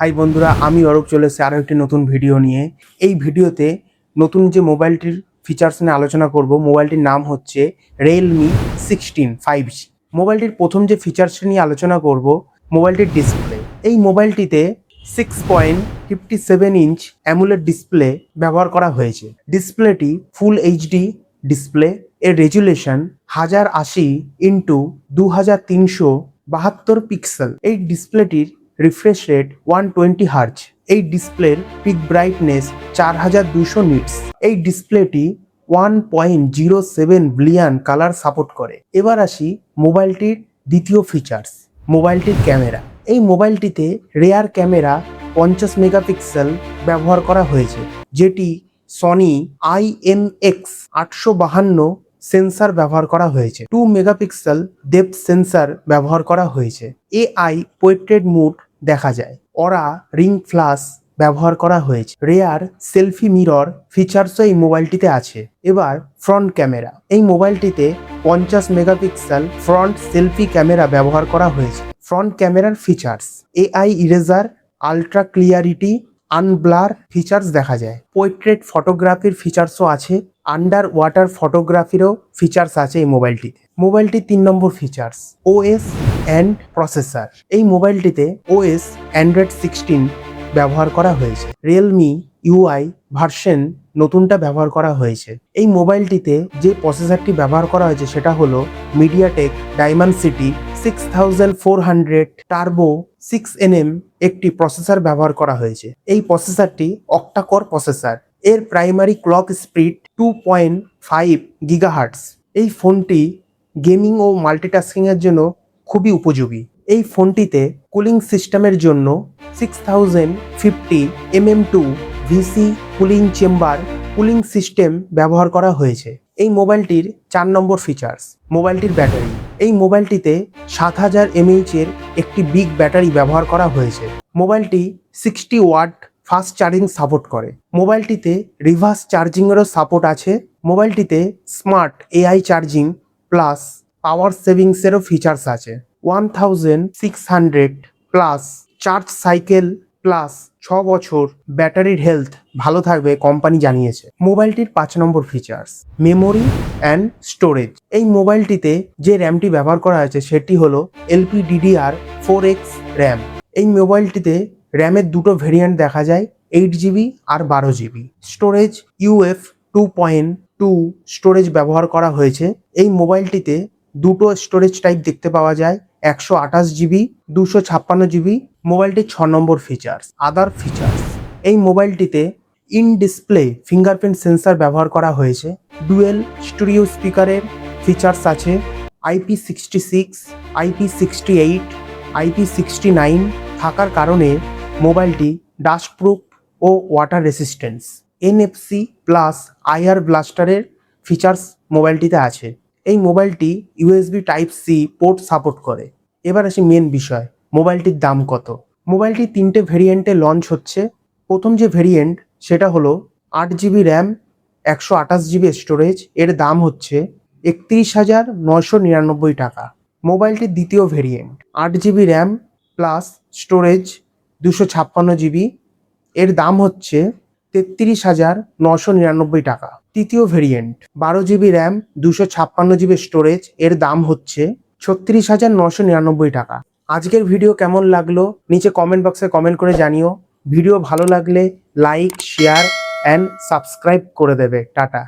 High বন্ধুরা, আমি অরূপ চলে এসেছি আরও একটি নতুন ভিডিও নিয়ে। এই ভিডিওতে নতুন যে মোবাইলটির ফিচার্স নিয়ে আলোচনা করব, মোবাইলটির নাম হচ্ছে রিয়েলমি 16 5G। মোবাইলটির প্রথম যে ফিচার্সটি নিয়ে আলোচনা করব, মোবাইলটির ডিসপ্লে। এই মোবাইলটিতে 6.57 ইঞ্চ অ্যামোলেড ডিসপ্লে ব্যবহার করা হয়েছে। ডিসপ্লেটি ফুল এইচডি ডিসপ্লে। এর রেজুলেশন 1080x2372 পিক্সেল। এই ডিসপ্লেটির রিফ্রেশ রেট 120 হার্জ। এই ডিসপ্লের পিক ব্রাইটনেস 4200 নিটস। এই ডিসপ্লেটি 1.07 বিলিয়ন কালার সাপোর্ট করে। এবার আসি মোবাইলটির দ্বিতীয় ফিচার্স, মোবাইলটির ক্যামেরা। এই মোবাইলটিতে রেয়ার ক্যামেরা 50 মেগাপিক্সেল ব্যবহার করা হয়েছে, যেটি সনি IMX 852 সেন্সার ব্যবহার করা হয়েছে। 2 মেগাপিক্সেল ডেপথ সেন্সার ব্যবহার করা হয়েছে। AI পোর্ট্রেট মোড দেখা যায়। অরা রিং ফ্ল্যাশ ব্যবহার করা হয়েছে। রেয়ার সেলফি মিরর ফিচার্সও এই মোবাইলটিতে আছে। এবার ফ্রন্ট ক্যামেরা। এই মোবাইলটিতে 50 মেগাপিক্সেল ফ্রন্ট সেলফি ক্যামেরা ব্যবহার করা হয়েছে। ফ্রন্ট ক্যামেরার features: AI eraser, ultra clarity, unblur features দেখা যায়। পোর্ট্রেট ফটোগ্রাফির ফিচার্সও আছে। আন্ডার ওয়াটার ফটোগ্রাফিরও ফিচার্স আছে এই মোবাইলটিতে। মোবাইলটির 3 নম্বর ফিচার্স, OS অ্যান্ড প্রসেসর। এই মোবাইলটিতে OS অ্যান্ড্রয়েড 16 ব্যবহার করা হয়েছে। রিয়েলমি UI ভার্সন নতুনটা ব্যবহার করা হয়েছে। এই মোবাইলটিতে যে প্রসেসরটি ব্যবহার করা হয়েছে সেটা হলো মিডিয়াটেক ডাইমেনসিটি 6400 টার্বো 6nm একটি প্রসেসর ব্যবহার করা হয়েছে। এই প্রসেসরটি অক্টাকোর প্রসেসর। এর প্রাইমারি ক্লক স্পিড 2.5 গিগাহার্টজ। এই ফোনটি গেমিং ও মাল্টিটাস্কিং এর জন্য খুবই উপযোগী। এই ফোনটিতে কুলিং সিস্টেমের জন্য 6050 mm2 VC cooling chamber cooling system ব্যবহার করা হয়েছে। এই মোবাইলটির 4 নম্বর ফিচার্স, মোবাইলটির ব্যাটারি। এই মোবাইলটিতে 7000 mAh এর একটি বিগ ব্যাটারি ব্যবহার করা হয়েছে। মোবাইলটি 60 ওয়াট ফাস্ট চার্জিং সাপোর্ট করে। মোবাইলটিতে রিভার্স চার্জিংয়েরও সাপোর্ট আছে। মোবাইলটিতে স্মার্ট AI চার্জিং প্লাস পাওয়ার সেভিংসেরও ফিচার্স আছে। 1600 প্লাস চার্জ সাইকেল প্লাস 6 বছর ব্যাটারির হেলথ ভালো থাকবে কোম্পানি জানিয়েছে। মোবাইলটির 5 নম্বর ফিচার্স, মেমোরি অ্যান্ড স্টোরেজ। এই মোবাইলটিতে যে র্যামটি ব্যবহার করা হয়েছে সেটি হলো LPDDR4X র্যাম। এই মোবাইলটিতে র্যামের দুটো ভেরিয়েন্ট দেখা যায়, 8GB আর 12GB। স্টোরেজ UF 2.2 স্টোরেজ ব্যবহার করা হয়েছে। এই মোবাইলটিতে দুটো স্টোরেজ টাইপ দেখতে পাওয়া যায়, 128GB 256GB। মোবাইলটির 6 নম্বর ফিচার্স, আদার ফিচার্স। এই মোবাইলটিতে ইন ডিসপ্লে ফিঙ্গারপ্রিন্ট সেন্সার ব্যবহার করা হয়েছে। ডুয়েল স্টুডিও স্পিকারের ফিচার্স আছে। IP66, IP68, IP69 থাকার কারণে মোবাইলটি ডাস্টপ্রুফ ও water resistance. NFC plus IR ব্লাস্টারের ফিচার্স মোবাইলটিতে আছে। এই মোবাইলটি USB Type-C পোর্ট সাপোর্ট করে। এবার আসি মেন বিষয়, মোবাইলটির দাম কত। মোবাইলটি 3টে ভেরিয়েন্টে লঞ্চ হচ্ছে। প্রথম যে ভেরিয়েন্ট সেটা হলো 8GB র্যাম 128GB স্টোরেজ। এর দাম হচ্ছে 31,999 টাকা। মোবাইলটির দ্বিতীয় variant 8GB RAM plus storage 256GB। এর দাম হচ্ছে 33,999 টাকা। তৃতীয় variant 12GB RAM 256GB storage. এর দাম হচ্ছে 36,999 টাকা। আজকের ভিডিও কেমন লাগলো নিচে কমেন্ট বক্সে কমেন্ট করে জানিও। ভিডিও ভালো লাগলে লাইক, শেয়ার অ্যান্ড সাবস্ক্রাইব করে দেবে। টাটা।